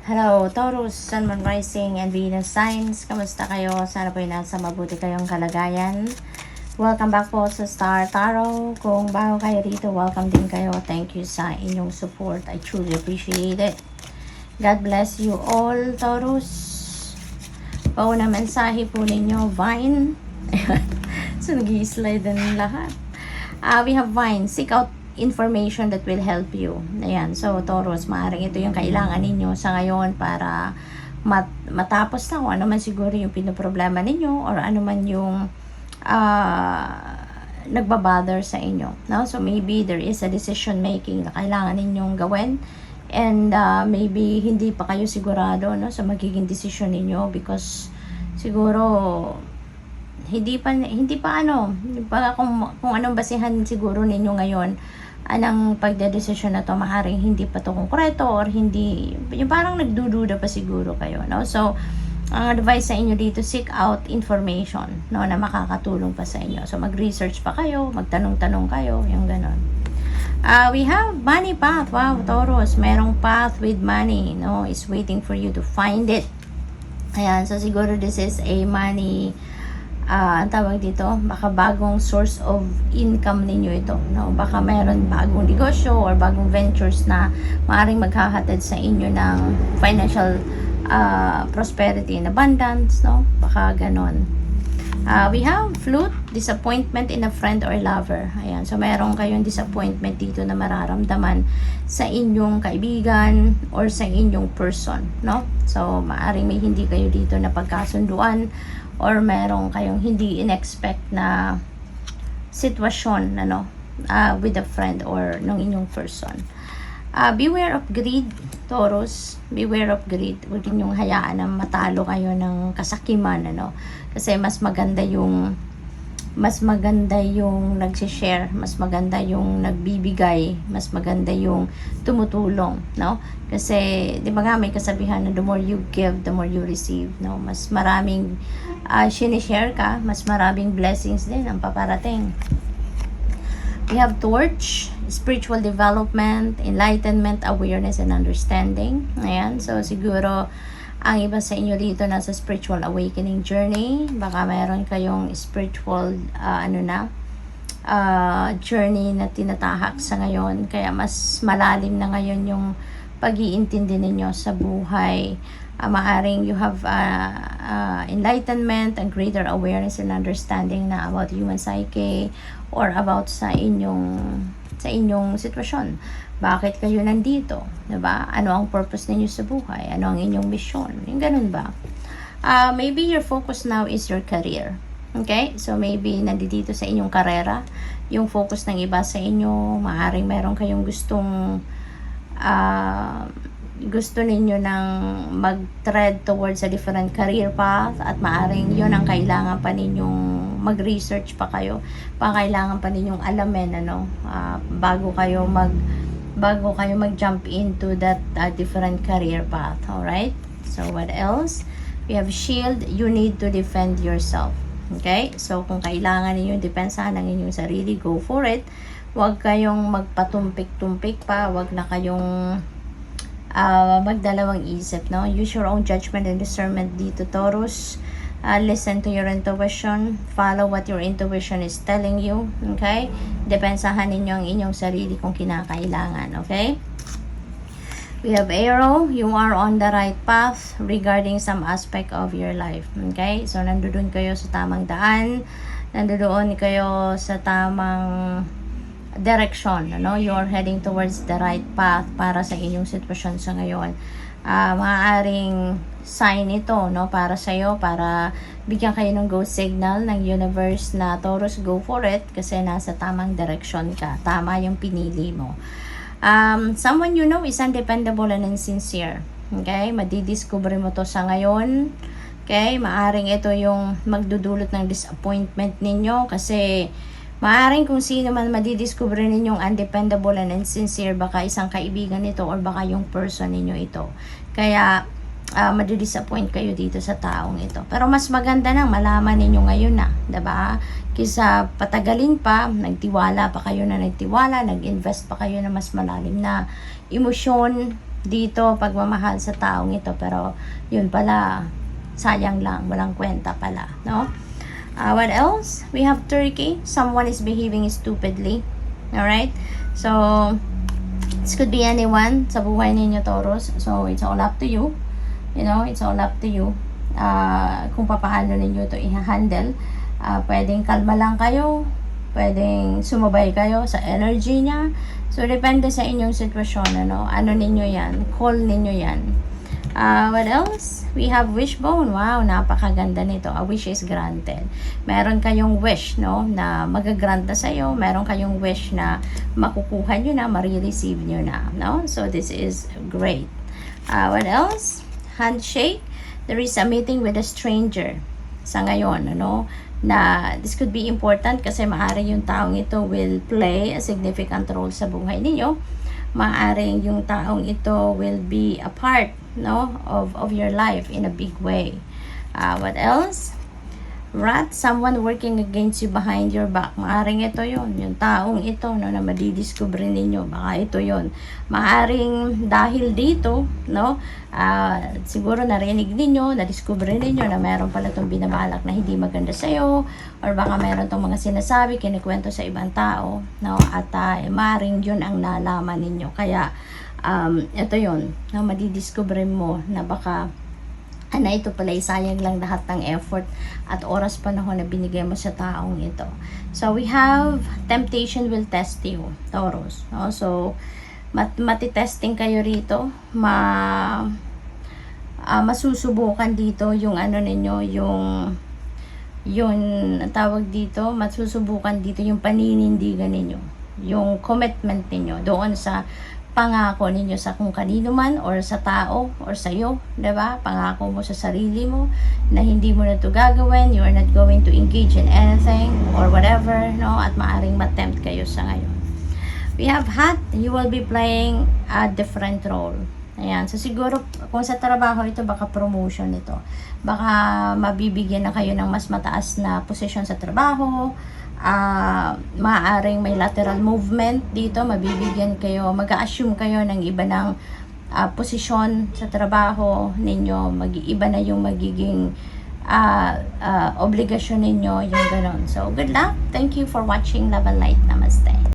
Hello, Taurus, Sun, Moon, Rising, and Venus signs. Kamusta kayo? Sana po nasa mabuti kayong kalagayan. Welcome back po sa Star Tarot. Kung bago kayo dito, welcome din kayo. Thank you sa inyong support. I truly appreciate it. God bless you all, Taurus. Pauna mensahe po ninyo, Vine. So, nag-i-slide na lahat. We have Vine. Seek out information that will help you. Ayan. So, Taurus, maaaring ito yung kailangan ninyo sa ngayon para matapos na kung ano man siguro yung pinoproblema ninyo or ano man yung nagbabother sa inyo. No? So, maybe there is a decision making na kailangan ninyong gawin and maybe hindi pa kayo sigurado no, sa magiging decision ninyo because siguro hindi pa kung anong basihan siguro ninyo ngayon anong pagdedesisyon na to, maaaring hindi pa to konkreto or hindi, yung parang nagdududa pa siguro kayo, no? So, ang advice sa inyo dito, seek out information, no, na makakatulong pa sa inyo. So, mag-research pa kayo, magtanong-tanong kayo, yung ganon. We have money path. Wow, Taurus, merong path with money, no, is waiting for you to find it. Ayan, so siguro this is a money ang tawag dito, baka bagong source of income ninyo ito, no? Baka meron bagong negosyo or bagong ventures na maaaring maghahatid sa inyo ng financial prosperity and abundance, no? Baka ganon. We have flute, disappointment in a friend or lover. Ayan, so meron kayong disappointment dito na mararamdaman sa inyong kaibigan or sa inyong person, no? So maaaring may hindi kayo dito na pagkasunduan or meron kayong hindi in-expect na sitwasyon with a friend or ng inyong person. Beware of greed, Taurus. Beware of greed. Huwag ninyong hayaan na matalo kayo ng kasakiman, kasi mas maganda yung nag-share, mas maganda yung nagbibigay, mas maganda yung tumutulong, no? Kasi di ba nga may kasabihan na the more you give, the more you receive, no? Mas maraming sinishare ka, mas maraming blessings din ang paparating. We have torch, spiritual development, enlightenment, awareness, and understanding. Ayan, so siguro ang iba sa inyo dito nasa spiritual awakening journey. Baka mayroon kayong spiritual journey na tinatahak sa ngayon. Kaya mas malalim na ngayon yung pag-iintindi ninyo sa buhay. Maaring you have enlightenment and greater awareness and understanding na about human psyche or about sa inyong sitwasyon. Bakit kayo nandito? Diba? Ano ang purpose ninyo sa buhay? Ano ang inyong mission? Yung ganun ba? Maybe your focus now is your career. Okay? So maybe nandito sa inyong karera. Yung focus ng iba sa inyo, maaaring meron kayong gusto ninyo nang mag-tread towards a different career path at maaring yun ang kailangan pa ninyong mag-research pa kayo. Kailangan pa ninyong alamin bago kayo mag-jump into that different career path. Alright? So what else? We have shield. You need to defend yourself. Okay? So kung kailangan ninyo depensahan ang inyong sarili, go for it. Huwag kayong magpatumpik-tumpik pa. Huwag na kayong magdalawang isip, no? Use your own judgment and discernment dito, Taurus. Listen to your intuition. Follow what your intuition is telling you. Okay? Depensahan ninyo ang inyong sarili kung kinakailangan. Okay? We have arrow. You are on the right path regarding some aspect of your life. Okay? So, nandoon kayo sa tamang daan. Nandoon kayo sa tamang direction, you're heading towards the right path para sa inyong sitwasyon sa ngayon. Maaaring sign ito, para sa iyo, para bigyan kayo ng go signal ng universe na Taurus, go for it kasi nasa tamang direction ka. Tama yung pinili mo. Someone you know is undependable and insincere. Okay? Madidiscover mo to sa ngayon. Okay? Maaaring ito yung magdudulot ng disappointment ninyo kasi maaring kung sino man madidiscover ninyong undependable and insincere, baka isang kaibigan nito or baka yung person ninyo ito. Kaya, madidisappoint kayo dito sa taong ito. Pero mas maganda nang malaman ninyo ngayon na, diba? Kisa patagalin pa, nagtiwala pa kayo na nag-invest pa kayo na mas malalim na emosyon, dito pagmamahal sa taong ito, pero yun pala, sayang lang, walang kwenta pala, no? What else? We have Turkey. Someone is behaving stupidly. Alright? So, this could be anyone sa buhay ninyo, Taurus. So, it's all up to you. You know, it's all up to you. Kung paano ninyo ito i-handle. Pwedeng kalma lang kayo. Pwedeng sumabay kayo sa energy niya. So, depende sa inyong sitwasyon. Ano ninyo yan? Call ninyo yan. What else? We have wishbone. Wow, napakaganda nito. A wish is granted. Meron kayong wish, no, na magagrant na sa'yo. Meron kayong wish na makukuha nyo na, marireceive nyo na, no? So, this is great. What else? Handshake. There is a meeting with a stranger sa ngayon, na this could be important kasi maaari yung taong ito will play a significant role sa buhay ninyo. Maaring yung taong ito will be a part, of your life in a big way. What else? Rat, someone working against you behind your back. Maaring ito yon, yung taong ito, na madidiscover ninyo. Baka ito yon. Maaring dahil dito, siguro narinig ninyo, na-discover ninyo na meron pala itong binabalak na hindi maganda sa'yo, or baka meron itong mga sinasabi, kinikwento sa ibang tao, at maaring yun ang nalaman ninyo. Kaya, ito yun, madidiscover mo na baka ito pala, sayang lang lahat ng effort at oras panahon na binigay mo sa taong ito. So, we have temptation will test you, Taurus. So, matitesting kayo rito. Masusubukan dito yung ninyo, yung tawag dito, masusubukan dito yung paninindigan ninyo. Yung commitment ninyo doon sa pangako ninyo sa kung kanino man or sa tao or sa iyo, 'di ba? Pangako mo sa sarili mo na hindi mo na 'to gagawin, you are not going to engage in anything or whatever, at maaring ma-tempt kayo sa ngayon. We have Hat, you will be playing a different role. Ayan, so siguro kung sa trabaho ito, baka promotion ito. Baka mabibigyan na kayo ng mas mataas na posisyon sa trabaho. Maaaring may lateral movement dito, mabibigyan kayo, mag-a-assume kayo ng iba ng posisyon sa trabaho ninyo, mag-iiba na yung magiging obligasyon ninyo, yung ganon. So, good luck. Thank you for watching Love and Light. Namaste.